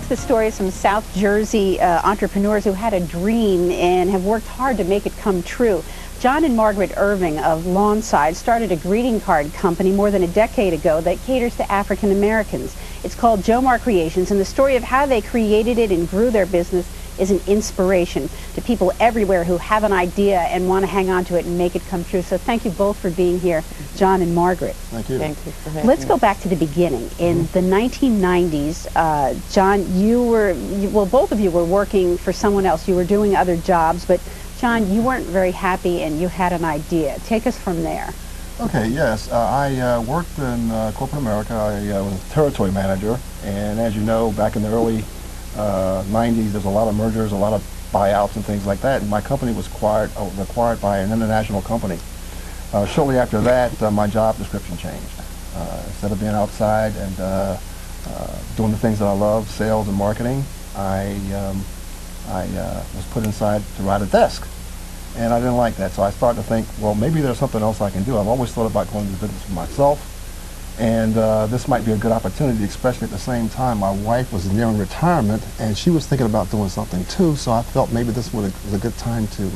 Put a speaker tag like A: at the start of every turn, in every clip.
A: the story of some South Jersey entrepreneurs who had a dream and have worked hard to make it come true. John and Margaret Irving of Lawnside started a greeting card company more than a decade ago that caters to African Americans. It's called Jomar Creations, and the story of how they created it and grew their business is an inspiration to people everywhere who have an idea and want to hang on to it and make it come true. So thank you both for being here, John and Margaret.
B: Thank you.
C: Thank you for having
A: Let's
C: me.
A: go back to the beginning. In the 1990s, John, well, both of you were working for someone else. You were doing other jobs, but John, you weren't very happy and you had an idea. Take us from there.
B: Okay, yes. I worked in corporate America. I was a territory manager, and as you know, back in the early 90s, there's a lot of mergers, a lot of buyouts and things like that, and my company was acquired by an international company. Shortly after that, my job description changed. Instead of being outside and doing the things that I love, sales and marketing, I was put inside to ride a desk. And I didn't like that, so I started to think, well, maybe there's something else I can do. I've always thought about going into business for myself, and this might be a good opportunity, especially at the same time my wife was nearing retirement, and she was thinking about doing something too, so I felt maybe this was a good time to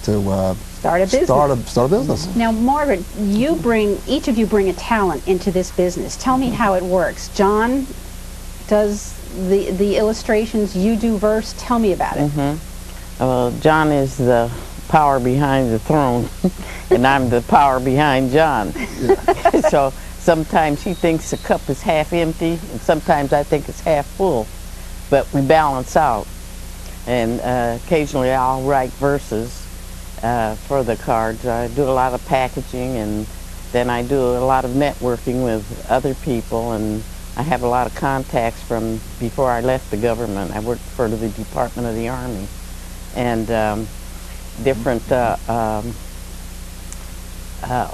A: Start a business.
B: Start a business.
A: Now, Margaret, each of you bring a talent into this business. Tell me how it works. John does the illustrations, you do verse. Tell me about it.
C: Well, John is the power behind the throne, and I'm the power behind John. So sometimes he thinks the cup is half empty, and sometimes I think it's half full, but we balance out. And occasionally I'll write verses for the cards. I do a lot of packaging, and then I do a lot of networking with other people, and I have a lot of contacts from before I left the government. I worked for the Department of the Army, and different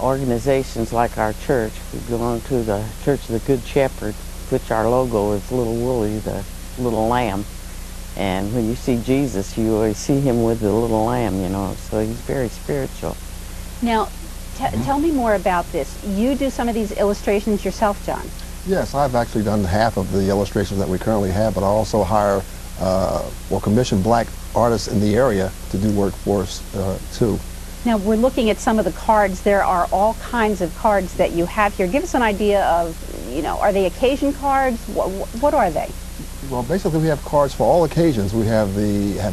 C: organizations like our church. We belong to the Church of the Good Shepherd, which our logo is Little Wooly, the little lamb. And when you see Jesus, you always see him with the little lamb, you know, so he's very spiritual.
A: Now, tell me more about this. You do some of these illustrations yourself, John.
B: Yes, I've actually done half of the illustrations that we currently have, but I also hire or commission black artists in the area to do work for us too.
A: Now, we're looking at some of the cards. There are all kinds of cards that you have here. Give us an idea of, are they occasion cards? What are they?
B: Well, basically we have cards for all occasions. We have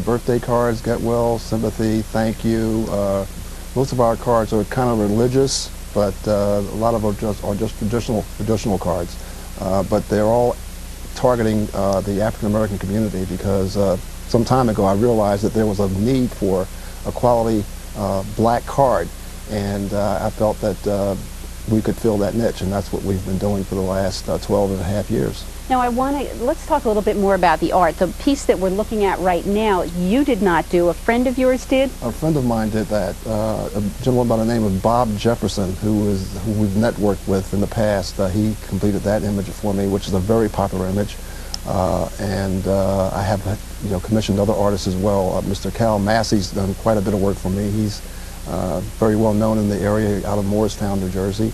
B: birthday cards, get well, sympathy, thank you. Most of our cards are kind of religious, but a lot of them are just traditional cards. But they're all targeting the African American community, because some time ago I realized that there was a need for a quality black card, and I felt that we could fill that niche, and that's what we've been doing for the last 12 and a half years.
A: Now let's talk a little bit more about the art. The piece that we're looking at right now, you did not do, a friend of yours did?
B: A friend of mine did that, a gentleman by the name of Bob Jefferson, who we've networked with in the past. He completed that image for me, which is a very popular image. And I have commissioned other artists as well. Mr. Cal Massey's done quite a bit of work for me. He's very well known in the area out of Morristown, New Jersey.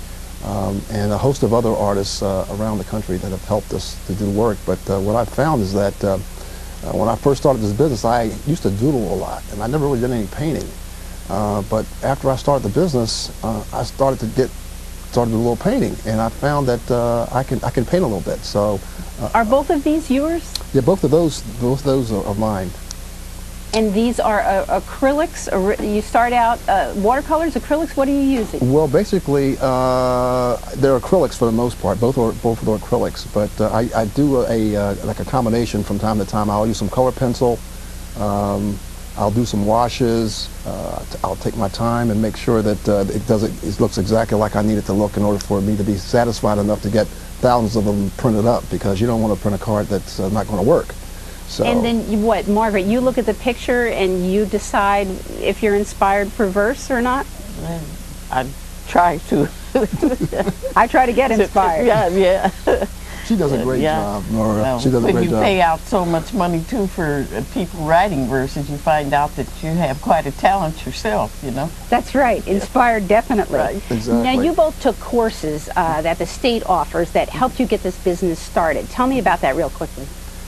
B: And a host of other artists around the country that have helped us to do work. But what I've found is that when I first started this business, I used to doodle a lot, and I never really did any painting. But after I started the business, I started to do a little painting, and I found that I can paint a little bit. So,
A: are both of these yours?
B: Yeah, both of those are mine.
A: And these are acrylics. You start out watercolors, acrylics. What are you using?
B: Well, basically, they're acrylics for the most part. Both are acrylics, but I do like a combination from time to time. I'll use some color pencil. I'll do some washes. I'll take my time and make sure that it looks exactly like I need it to look in order for me to be satisfied enough to get thousands of them printed up, because you don't want to print a card that's not going to work. So.
A: And then what, Margaret, you look at the picture and you decide if you're inspired for verse or not?
C: I try to.
A: I try to get inspired.
C: Yeah.
B: She does a great job, Nora.
C: Well,
B: she does a great job.
C: When you pay out so much money, too, for people writing verses, you find out that you have quite a talent yourself,
A: That's right. Inspired, definitely.
C: Right.
B: Exactly.
A: Now, you both took courses that the state offers that helped you get this business started. Tell me about that real quickly.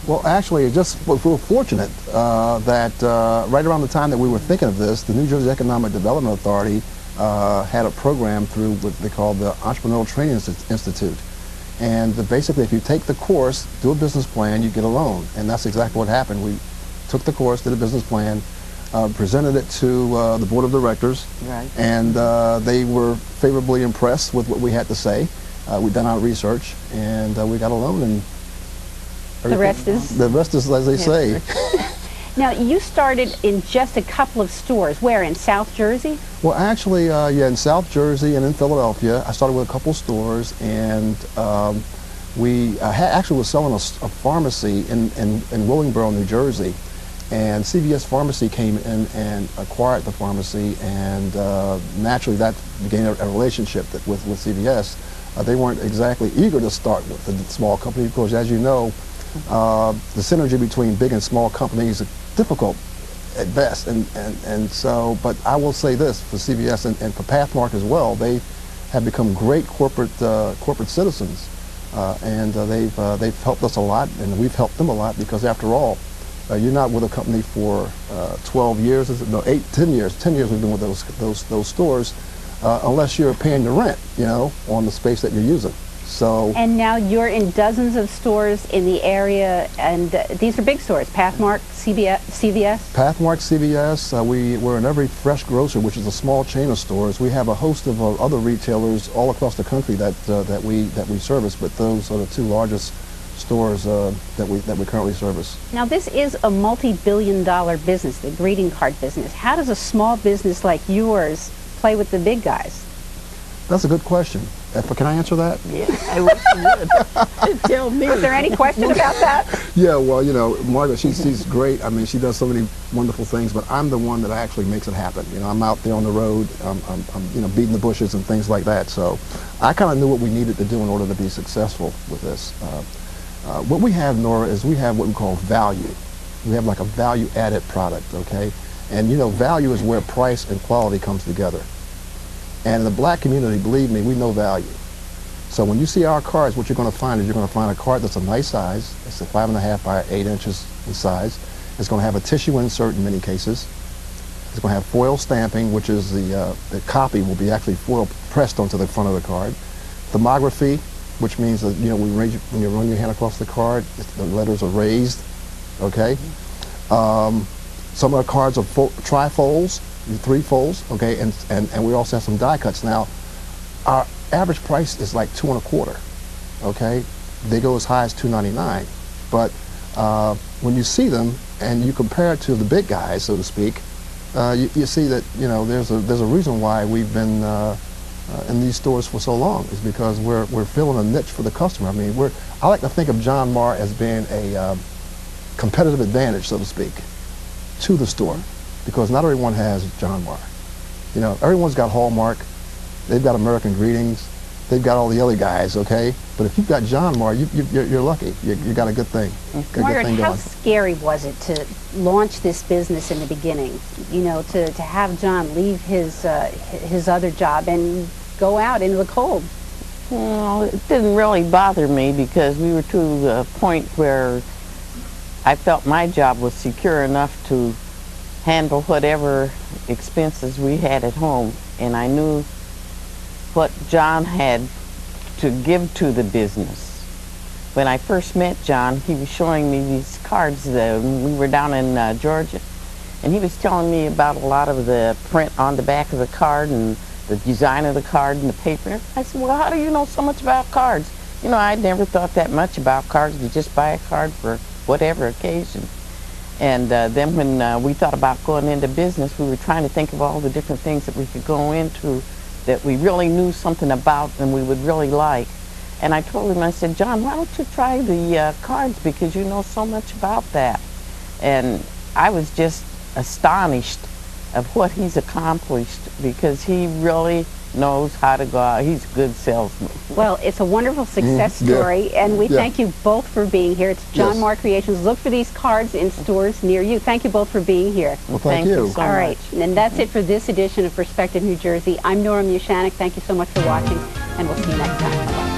B: Well, actually, we were fortunate that right around the time that we were thinking of this, the New Jersey Economic Development Authority had a program through what they call the Entrepreneurial Training Institute. And basically, if you take the course, do a business plan, you get a loan. And that's exactly what happened. We took the course, did a business plan, presented it to the board of directors,
C: Right.
B: and they were favorably impressed with what we had to say. We'd done our research, and we got a loan, and
A: The rest is...
B: the rest is, as they say.
A: Now, you started in just a couple of stores. Where, in South Jersey?
B: Well, actually, yeah, in South Jersey and in Philadelphia, I started with a couple stores, and we actually was selling a pharmacy in Willingboro, New Jersey, and CVS Pharmacy came in and acquired the pharmacy, and naturally that began a relationship with CVS. They weren't exactly eager to start with a small company because, as you know, the synergy between big and small companies is difficult at best, and so, but I will say this for CVS and for Pathmark as well, they have become great corporate citizens, and they've helped us a lot, and we've helped them a lot, because after all, you're not with a company for 12 years, no, 10 years we've been with those stores, unless you're paying the rent, you know, on the space that you're using. So,
A: And now you're in dozens of stores in the area, and these are big stores, Pathmark, CVS?
B: Pathmark, CVS, we're in every Fresh Grocer, which is a small chain of stores. We have a host of other retailers all across the country that we service, but those are the two largest stores that we currently service.
A: Now, this is a multi-billion-dollar business, the greeting card business. How does a small business like yours play with the big guys?
B: That's a good question. Can I answer that?
C: Yeah, I wish you would. Tell me.
A: Is there any question about that?
B: Yeah, well, you know, Margaret, she's great. I mean, she does so many wonderful things, but I'm the one that actually makes it happen. You know, I'm out there on the road, I'm you know, beating the bushes and things like that. So I kind of knew what we needed to do in order to be successful with this. What we have, Nora, is we have what we call value. We have like a value-added product, okay? And, you know, value is where price and quality comes together. And in the black community, believe me, we know value. So when you see our cards, what you're going to find is you're going to find a card that's a nice size. It's a 5.5 by 8 inches in size. It's going to have a tissue insert in many cases. It's going to have foil stamping, which is the copy will be actually foil pressed onto the front of the card. Thermography, which means that, you know, when you run your hand across the card, the letters are raised, okay? Some of the cards are trifolds, 3 folds, okay, and we also have some die cuts. Now, our average price is like $2.25, okay? They go as high as $2.99, but when you see them and you compare it to the big guys, so to speak, you see that, you know, there's a reason why we've been in these stores for so long, is because we're filling a niche for the customer. I mean, I like to think of John Marr as being a competitive advantage, so to speak, to the store, because not everyone has John Marr. You know, everyone's got Hallmark, they've got American Greetings, they've got all the other guys, okay? But if you've got John Marr, you're lucky. You got a good thing.
A: Margaret, how scary was it to launch this business in the beginning? You know, to have John leave his other job and go out into the cold?
C: Well, it didn't really bother me, because we were to the point where I felt my job was secure enough to handle whatever expenses we had at home, and I knew what John had to give to the business. When I first met John, he was showing me these cards. We were down in Georgia, and he was telling me about a lot of the print on the back of the card and the design of the card and the paper. I said, well, how do you know so much about cards? You know, I'd never thought that much about cards. You just buy a card for whatever occasion. And then when we thought about going into business, we were trying to think of all the different things that we could go into that we really knew something about and we would really like. And I told him, I said, John, why don't you try the cards, because you know so much about that. And I was just astonished of what he's accomplished, because he really knows how to go out. He's a good salesman.
A: Well, it's a wonderful success story, and we thank you both for being here. It's John Marr Creations. Look for these cards in stores near you. Thank you both for being here.
B: Well, thank you
C: so
A: All
C: much.
A: right, and that's it for this edition of Perspective New Jersey. I'm Nora Mushanek. Thank you so much for watching, and we'll see you next time. Bye-bye.